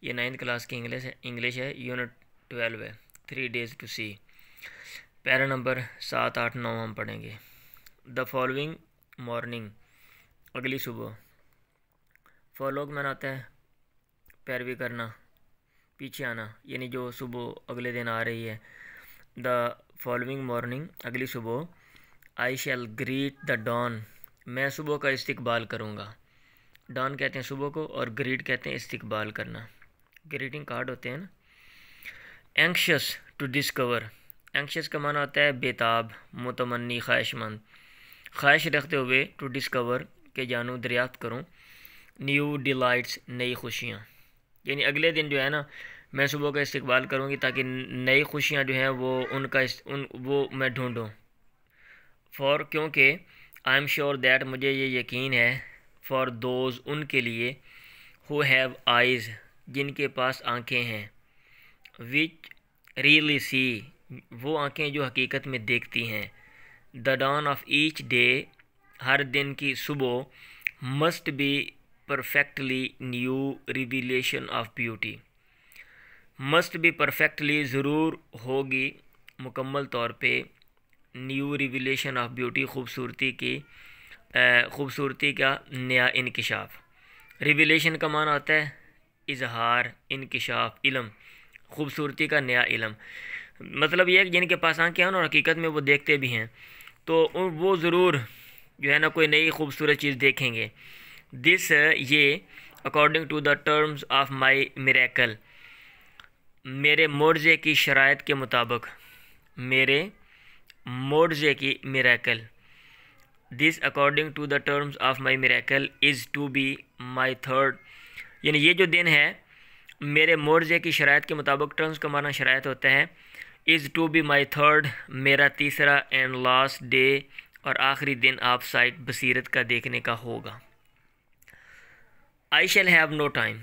ये 9th class की English है, यूनिट 12 है, 3 days to see. Para number 7, 8, 9 हम पढ़ेंगे। द फॉलोइंग मॉर्निंग, अगली सुबह। फॉलो मैंने आता है पैरवी करना, पीछे आना, यानी जो सुबह अगले दिन आ रही है। द फॉलोइंग मॉर्निंग, अगली सुबह। आई शैल ग्रीट द डॉन, मैं सुबह का इस्तकबाल करूँगा। डॉन कहते हैं सुबह को, और ग्रीट कहते हैं इस्तकबाल करना, ग्रीटिंग कार्ड होते हैं ना। एंक्शस टू डिस्कवर, एंक्शस का माना होता है बेताब, मुतमन्नी, ख्वाहिशमंद, ख्वाहिश रखते हुए। टू डिस्कवर के जानूँ, दरियाफ्त करूँ। न्यू डिलाइट्स, नई खुशियाँ, यानी अगले दिन जो है ना मैं सुबह का इस्तकबाल करूँगी ताकि नई खुशियाँ जो हैं वो मैं ढूंढूँ। फॉर, क्योंकि आई एम श्योर दैट, मुझे ये यकीन है। फॉर दोज, उनके लिए। हु हैव आइज़, जिनके पास आँखें हैं। विच रियली सी, वो आँखें जो हकीकत में देखती हैं। The dawn of each day, हर दिन की सुबह। Must be perfectly new revelation of beauty, must be perfectly, ज़रूर होगी मुकम्मल तौर पे। न्यू रिविलेशन ऑफ ब्यूटी, खूबसूरती का नया इंकिशाफ। रिविलेशन का माना होता है इजहार, इंकिशाफ, इल्म, खूबसूरती का नया इल्म। मतलब ये है कि जिनके पास आँखें हैं और हकीकत में वो देखते भी हैं, तो वो ज़रूर जो है ना कोई नई खूबसूरत चीज़ देखेंगे। दिस, ये, according to the terms of my miracle, मेरे मोर्जे की शराइत के मुताबिक, मेरे मोर्जे की miracle. This according to the terms of my miracle is to be my third, यानी ये जो दिन है मेरे मोर्जे की शराइत के मुताबिक, टर्म्स का माना शराइत होता है। Is to be my third, मेरा तीसरा एंड लास्ट डे, और आखिरी दिन आप साइट बसीरत का देखने का होगा। आई शैल हैव नो टाइम,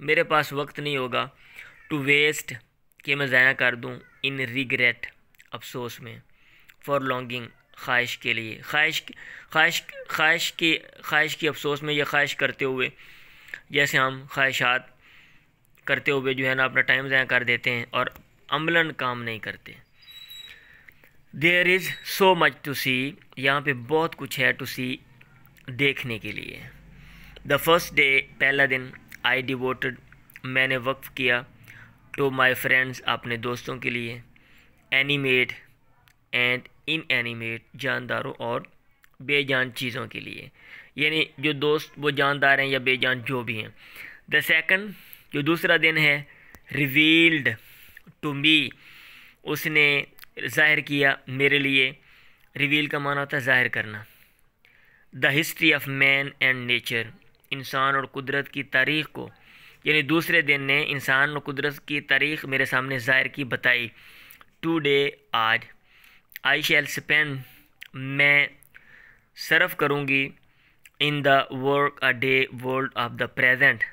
मेरे पास वक्त नहीं होगा। टू वेस्ट, कि मैं ज़ाया कर दूँ। इन रिग्रेट, अफसोस में। फॉर लॉन्गिंग, ख्वाहिश के लिए, ख्वाहिश की अफसोस में, या ख्वाहिश करते हुए, जैसे हम ख्वाहिशात करते हुए जो है ना अपना टाइम ज़ाया कर देते हैं और अमलन काम नहीं करते। There is so much to see, यहाँ पे बहुत कुछ है टू सी, देखने के लिए। द फर्स्ट डे, पहला दिन। आई डिवोटेड, मैंने वक्फ किया। टू माई फ्रेंड्स, अपने दोस्तों के लिए। एनिमेट एंड इन एनिमेट, जानदारों और बेजान चीज़ों के लिए, यानी जो दोस्त वो जानदार हैं या बेजान जो भी हैं। द सेकंड, जो दूसरा दिन है। रिवील्ड टू मी, उसने ज़ाहिर किया मेरे लिए। रिवील का माना होता है ज़ाहिर करना। The history of man and nature, इंसान और कुदरत की तारीख़ को, यानी दूसरे दिन ने इंसान और कुदरत की तारीख़ मेरे सामने ज़ाहिर की, बताई। टुडे, आज। आई शैल स्पेंड, मैं सर्फ करूँगी। In the workaday world of the present,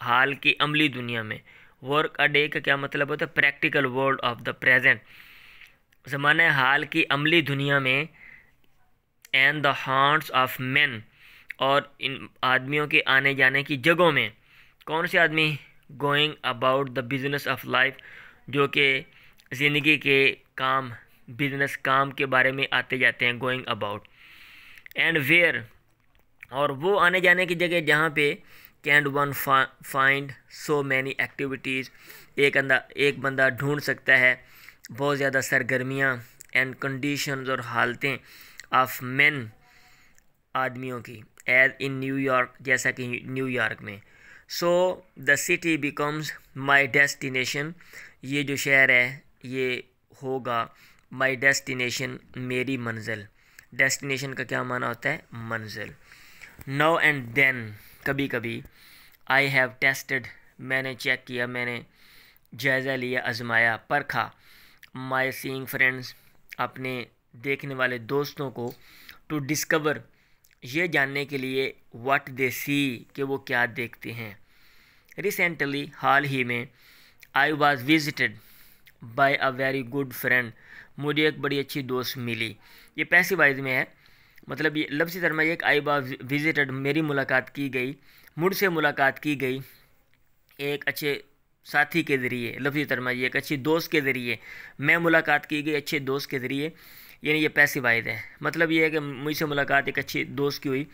हाल की अमली दुनिया में। वर्क अ डे का क्या मतलब होता है? Practical world of the present, ज़माने हाल की अमली दुनिया में। And the hearts of man, और इन आदमियों के आने जाने की जगहों में। कौन से आदमी? Going about the business of life, जो कि ज़िंदगी के काम, बिज़नेस काम के बारे में आते जाते हैं, गोइंग अबाउट। एंड वेयर, और वो आने जाने की जगह जहाँ पे can one find so many activities, एक बंदा ढूंढ सकता है बहुत ज़्यादा सरगर्मियाँ। एंड कंडीशंस, और हालतें। ऑफ मैन, आदमियों की। एज इन न्यूयॉर्क, जैसा कि न्यूयॉर्क में। So the city becomes my destination, ये जो शहर है ये होगा माई डेस्टिनेशन, मेरी मंजिल। डेस्टिनेशन का क्या माना होता है? मंजिल। नाउ एंड देन, कभी कभी। आई हैव टेस्टेड, मैंने चेक किया, मैंने जायज़ा लिया, आजमाया, परखा। माई सीइंग फ्रेंड्स, अपने देखने वाले दोस्तों को। टू डिस्कवर, ये जानने के लिए। व्हाट दे सी, कि वो क्या देखते हैं। रिसेंटली, हाल ही में। I was visited by a very good friend, मुझे एक बड़ी अच्छी दोस्त मिली। ये पैसिव वॉइस में है, मतलब ये लफ्ज़ी तर्जुमा ये, आई वॉज विजिटेड, मेरी मुलाकात की गई, मुझसे मुलाकात की गई एक अच्छे साथी के ज़रिए, लफ्ज़ी तर्जमा ये एक अच्छी दोस्त के ज़रिए, मैं मुलाकात की गई अच्छे दोस्त के ज़रिए, यानी ये पैसिव वाइद है। मतलब ये है कि मुझसे मुलाकात एक अच्छी दोस्त की हुई।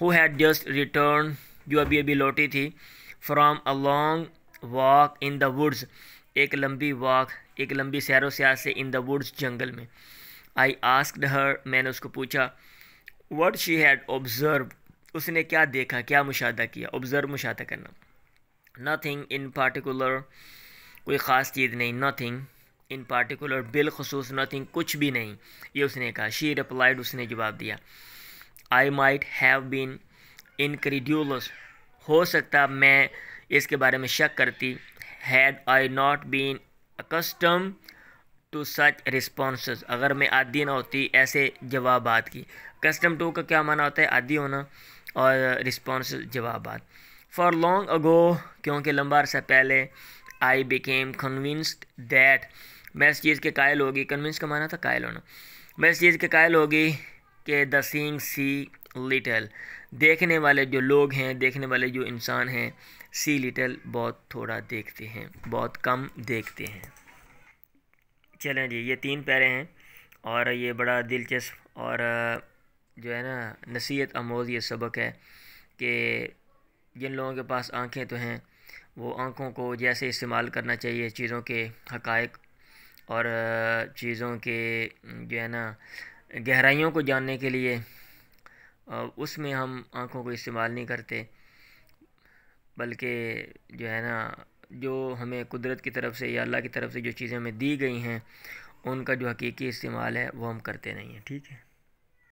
हु हैड जस्ट रिटर्न, जो अभी अभी लौटी थी, from a long walk in the woods, एक लंबी वॉक, एक लंबी सैरो सियाहत से, इन द वुड्स, जंगल में। आई आस्क्ड हर, मैंने उसको पूछा, व्हाट शी हैड ऑब्जर्व, उसने क्या देखा, क्या मुशाहदा किया। ऑब्जर्व मुशाहदा करना। नथिंग इन पार्टिकुलर, कोई ख़ास चीज़ नहीं। नथिंग इन पार्टिकुलर, बिलखसूस नथिंग, कुछ भी नहीं, ये उसने कहा। शी रिप्लाइड, उसने जवाब दिया, I might have been incredulous, हो सकता मैं इसके बारे में शक करती। Had I not been accustomed to such responses, अगर मैं आदी ना होती ऐसे जवाबात की। कस्टम टू का क्या माना होता है, आदी होना, और रिस्पॉन्स जवाबात। फॉर लॉन्ग अगो, क्योंकि लंबा अरसा पहले, आई बिकेम कन्विंस्ड दैट, मैं इस चीज़ के कायल होगी। कन्विंस का माना था कायल होना। मैं इस चीज़ के कायल होगी कि द सीइंग सी लिटल, देखने वाले जो लोग हैं, देखने वाले जो इंसान हैं, सी लिटल, बहुत थोड़ा देखते हैं, बहुत कम देखते हैं। चलें जी, ये 3 पैरे हैं और ये बड़ा दिलचस्प और जो है ना नसीहत आमोज़ ये सबक है कि जिन लोगों के पास आंखें तो हैं वो आंखों को जैसे इस्तेमाल करना चाहिए चीज़ों के हक़ाइक़ और चीज़ों के जो है ना गहराइयों को जानने के लिए, उसमें हम आंखों को इस्तेमाल नहीं करते, बल्कि जो है ना जो हमें कुदरत की तरफ से या अल्लाह की तरफ से जो चीज़ें हमें दी गई हैं उनका जो हकीकी इस्तेमाल है वो हम करते नहीं हैं। ठीक है।